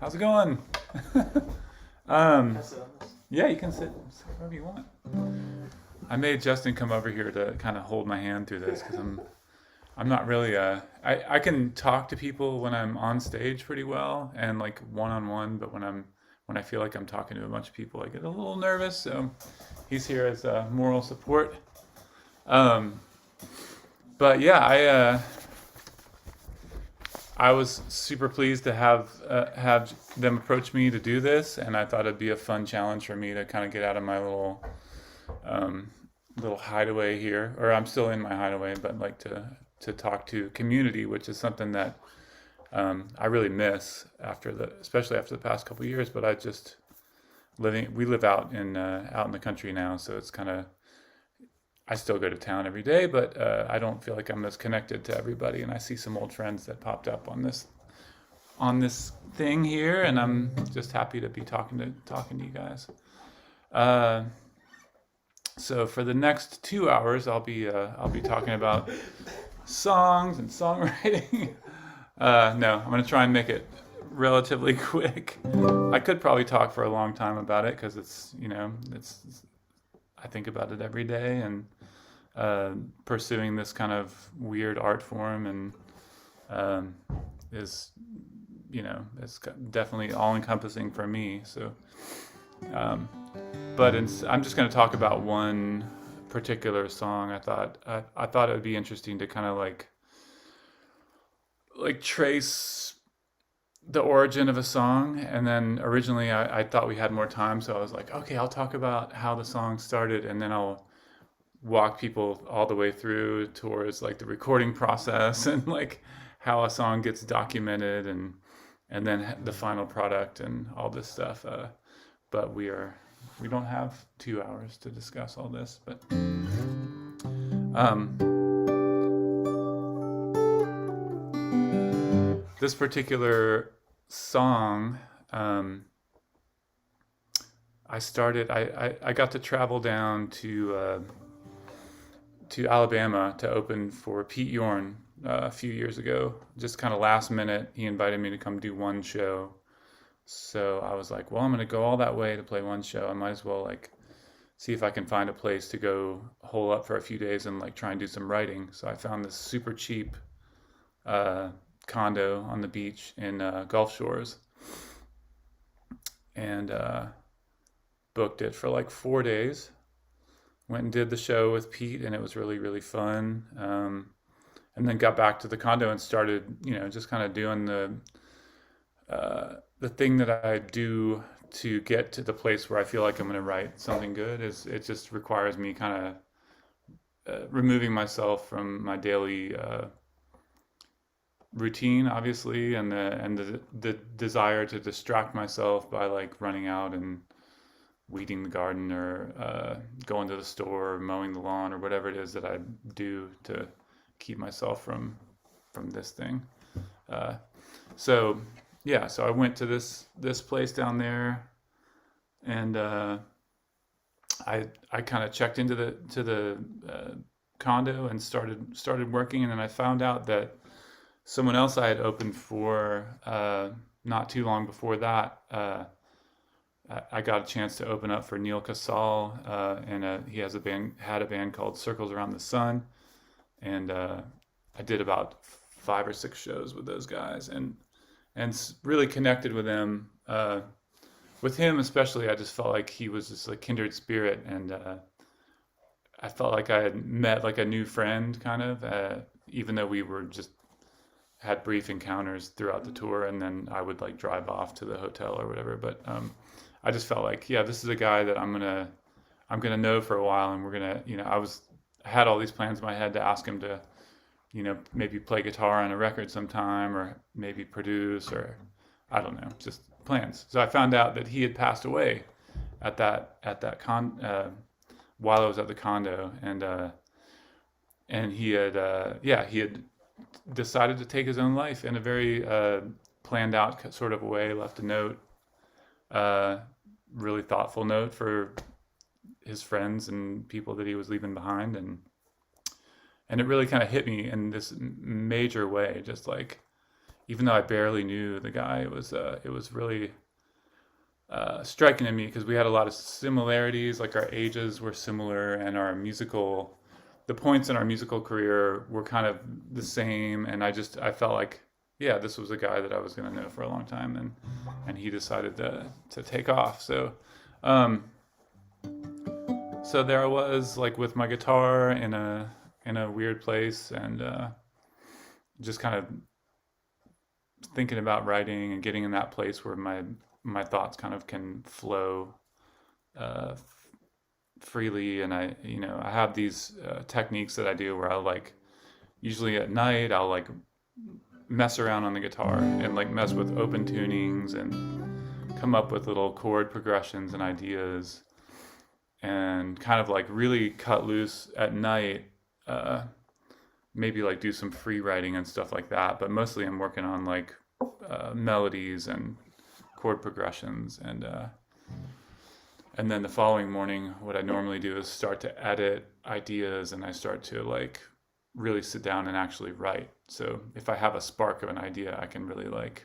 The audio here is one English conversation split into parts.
How's it going? um, yeah, you can sit wherever you want. I made Justin come over here to kind of hold my hand through this because I'm not really I can talk to people when I'm on stage pretty well and like one on one, but when I feel like I'm talking to a bunch of people, I get a little nervous. So he's here as moral support. Um, but yeah, I was super pleased to have them approach me to do this, and I thought it'd be a fun challenge for me to kind of get out of my um, little hideaway here, or I'm still in my hideaway, but like to talk to community, which is something that I really miss especially after the past couple of years. But we live out in the country now, so it's kind of I still go to town every day, but I don't feel like I'm as connected to everybody. And I see some old friends that popped up on this thing here, and I'm just happy to be talking to you guys. Uh, so for the next 2 hours, I'll be talking about songs and songwriting. No, I'm gonna try and make it relatively quick. I could probably talk for a long time about it because it's I think about it every day, and uh, pursuing this kind of weird art form and um, is it's definitely all encompassing for me. So, um, I'm just going to talk about one particular song. I thought it would be interesting to kind of like trace the origin of a song. And then originally I thought we had more time, so I was like, okay, I'll talk about how the song started, and then I'll walk people all the way through towards like the recording process and like how a song gets documented, and then the final product and all this stuff. But we don't have 2 hours to discuss all this. But um, this particular song, I got to travel down to Alabama to open for Pete Yorn a few years ago. Just kind of last minute, he invited me to come do one show. So I was like, well, I'm gonna go all that way to play one show. I might as well like see if I can find a place to go hole up for a few days and like try and do some writing. So I found this super cheap uh, condo on the beach in Gulf Shores, and booked it for like 4 days. Went and did the show with Pete, and it was really really fun. And then got back to the condo and started, just kind of doing the thing that I do to get to the place where I feel like I'm going to write something good. Is it just requires me kind of removing myself from my daily routine, obviously, and the desire to distract myself by like running out and weeding the garden, or going to the store, or mowing the lawn, or whatever it is that I do to keep myself from this thing. Uh, so yeah, so I went to this place down there, and I kind of checked into the condo and started working, and then I found out that someone else I had opened for not too long before that. I got a chance to open up for Neil Casal, and he had a band called Circles Around the Sun, and I did about 5 or 6 shows with those guys, and really connected with them. With him especially, I just felt like he was just like kindred spirit, and I felt like I had met like a new friend, kind of, even though we were just had brief encounters throughout the tour, and then I would like drive off to the hotel or whatever. But I just felt like, yeah, this is a guy that I'm gonna know for a while, and we're gonna, I had all these plans in my head to ask him to, maybe play guitar on a record sometime, or maybe produce, or I don't know, just plans. So I found out that he had passed away at that while I was at the condo, and he had decided to take his own life in a very planned out sort of way. Left a note, uh, really thoughtful note for his friends and people that he was leaving behind, and it really kind of hit me in this major way. Just like even though I barely knew the guy, it was really striking to me because we had a lot of similarities. Like our ages were similar, and the points in our musical career were kind of the same. And I felt like, yeah, this was a guy that I was going to know for a long time, and he decided to take off. Um, so there I was, like with my guitar in a weird place, and just kind of thinking about writing and getting in that place where my thoughts kind of can flow uh, freely. And I have these techniques that I do where I'll like, usually at night, I'll like mess around on the guitar and like mess with open tunings and come up with little chord progressions and ideas, and kind of like really cut loose at night. Uh, Maybe like do some free writing and stuff like that, but mostly I'm working on like melodies and chord progressions, and then the following morning, what I normally do is start to edit ideas, and I start to like really sit down and actually write. So if I have a spark of an idea, I can really like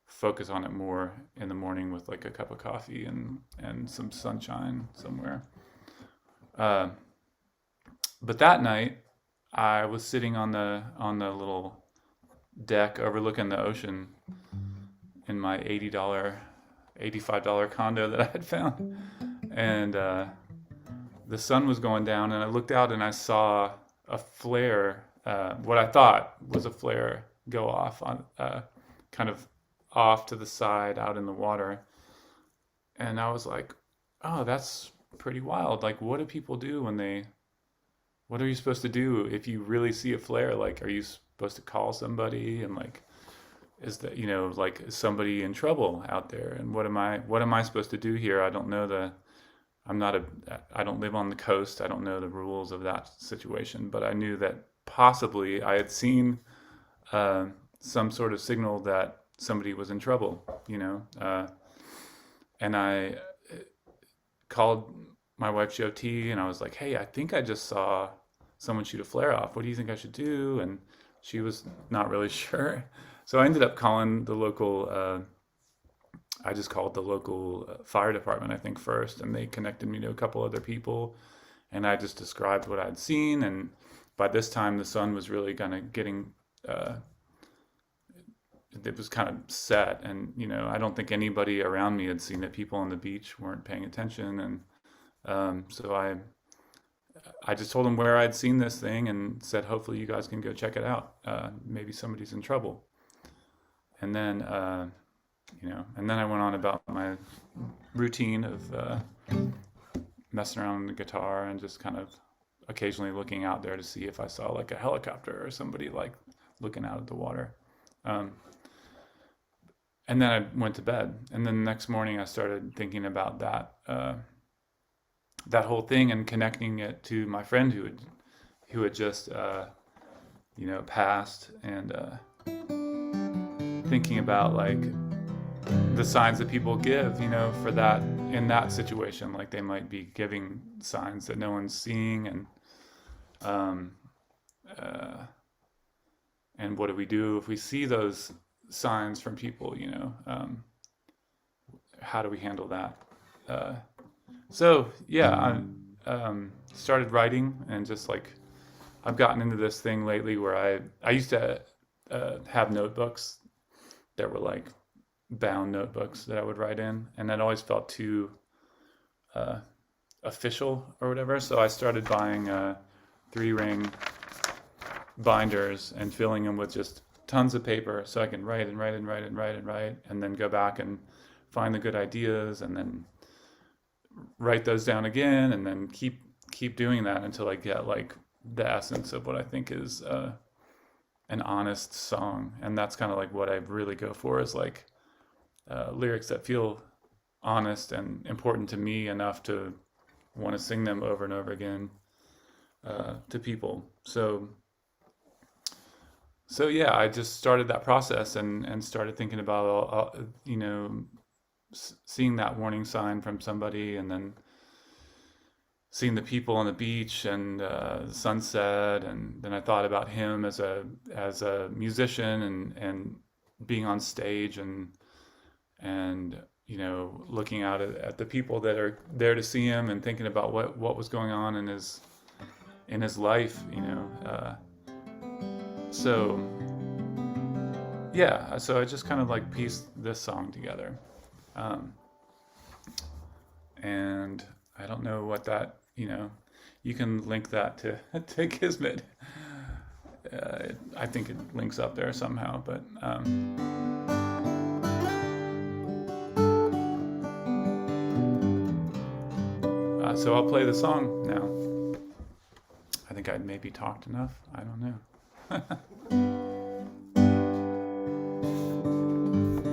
focus on it more in the morning with like a cup of coffee and some sunshine somewhere. Uh, but that night, I was sitting on the little deck overlooking the ocean in my $85 condo that I had found, and the sun was going down, and I looked out and I saw a flare, what I thought was a flare, go off on kind of off to the side out in the water, and I was like, oh, that's pretty wild. Like, what do people do when they what are you supposed to do if you really see a flare? Like, are you supposed to call somebody, and like, is that, like, is somebody in trouble out there? And what am I supposed to do here? I don't know I'm not a, I don't live on the coast. I don't know the rules of that situation, but I knew that possibly I had seen uh, some sort of signal that somebody was in trouble, and I called my wife JT, and I was like, hey, I think I just saw someone shoot a flare off. What do you think I should do? And she was not really sure. So I ended up calling the local, I just called the local fire department, I think, first, and they connected me to a couple other people. And I just described what I'd seen. And by this time, the sun was really kind of getting, uh, it was kind of set. And, I don't think anybody around me had seen it. People on the beach weren't paying attention. And so I just told them where I'd seen this thing and said, hopefully you guys can go check it out. Maybe somebody's in trouble. And then, and then I went on about my routine of messing around on the guitar and just kind of occasionally looking out there to see if I saw like a helicopter or somebody like looking out at the water. Um, and then I went to bed. And then the next morning I started thinking about that whole thing and connecting it to my friend who had just passed, and thinking about like the signs that people give, for that, in that situation. Like they might be giving signs that no one's seeing, um, uh, and what do we do if we see those signs from people? How do we handle that? Uh, so yeah, I started writing, and just like I've gotten into this thing lately where I used to have notebooks that were like bound notebooks that I would write in, and that always felt too uh, official or whatever. So I started buying 3-ring binders and filling them with just tons of paper, so I can write and write and write and write and write, and then go back and find the good ideas, and then write those down again, and then keep doing that until I get like the essence of what I think is an honest song. And that's kind of like what I really go for, is like lyrics that feel honest and important to me enough to want to sing them over and over again to people. So yeah, I just started that process, and started thinking about seeing that warning sign from somebody, and then seeing the people on the beach, and the sunset, and then I thought about him as a musician, and being on stage and looking out at the people that are there to see him and thinking about what was going on in his life, so yeah, so I just kind of like pieced this song together, and I don't know what that, you can link that to to Kismet. I think it links up there somehow, but so I'll play the song now. I think I maybe talked enough. I don't know.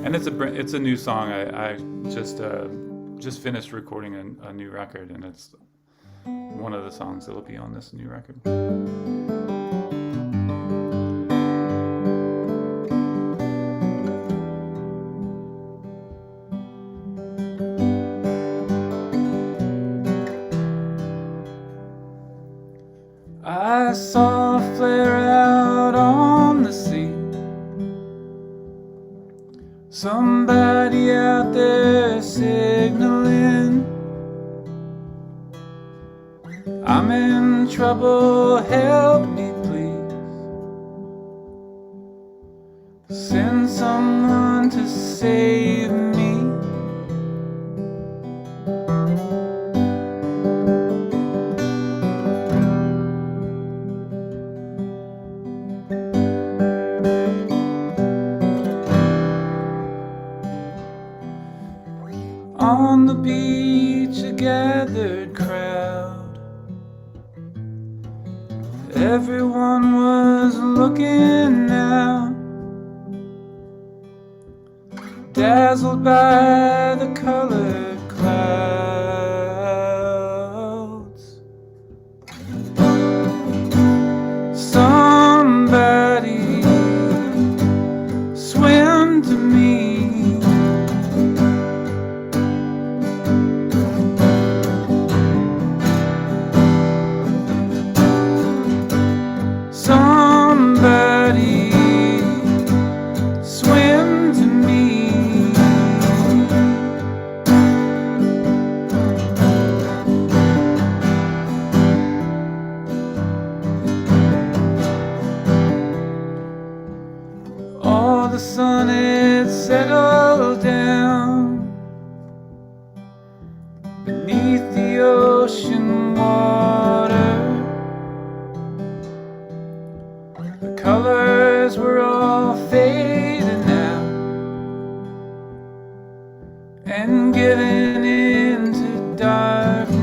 And it's a new song. I just finished recording a new record, and it's one of the songs that'll be on this new record. I saw a flare out on the sea. Somebody out there signaling, I'm in trouble, help me please. Send someone to save me. On the beach, a gathered crowd. Everyone was looking out, dazzled by the colored clouds. Somebody swim to me. Somebody swim to me. Oh, the sun had settled down beneath the ocean water. The colors were all fading out and giving into darkness.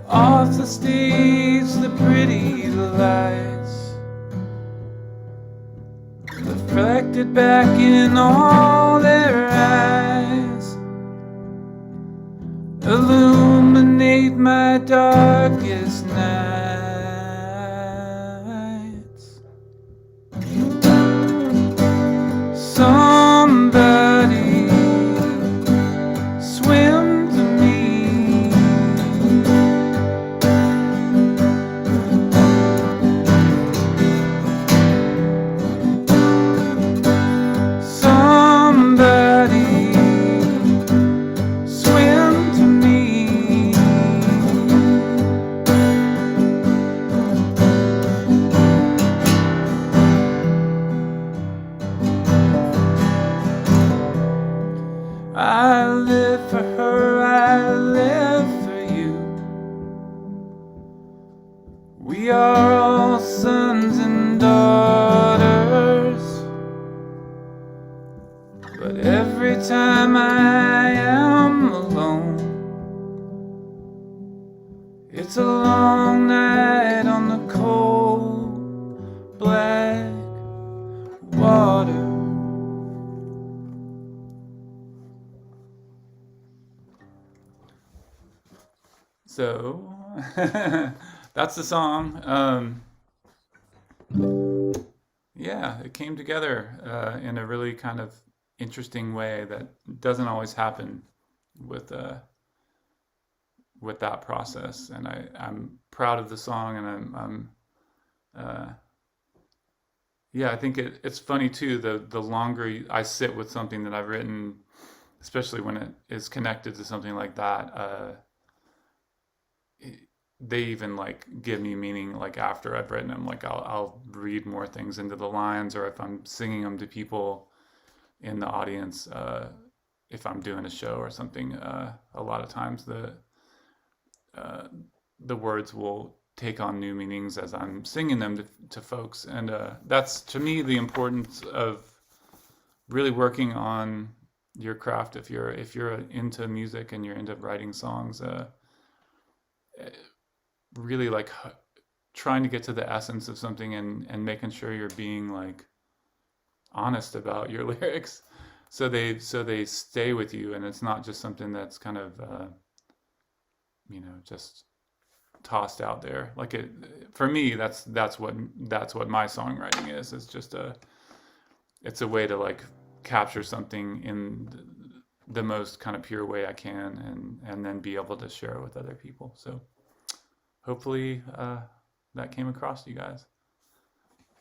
Off the stage, the pretty lights reflected back in all their eyes, illuminate my darkest nights. Somebody swim to me. Somebody swim to me. I live for her, I live for you. We are all sons and daughters. But every time I am alone, it's a long night on the cold, black water. So that's the song. Yeah, yeah, it came together in a really kind of interesting way that doesn't always happen with with that process. And I'm proud of the song, and uh, yeah, I think it's funny too. The longer I sit with something that I've written, especially when it is connected to something like that, they even like give me meaning like after I've written them. Like I'll read more things into the lines, or if I'm singing them to people in the audience, if I'm doing a show or something, a lot of times uh, the words will take on new meanings as I'm singing them to folks, and that's to me the importance of really working on your craft. If you're into music and you're into writing songs, really like trying to get to the essence of something, and making sure you're being like honest about your lyrics, so they stay with you, and it's not just something that's kind of just tossed out there. Like it for me, that's what my songwriting is. It's a way to like capture something in the most kind of pure way I can, and then be able to share it with other people. So hopefully that came across to you guys.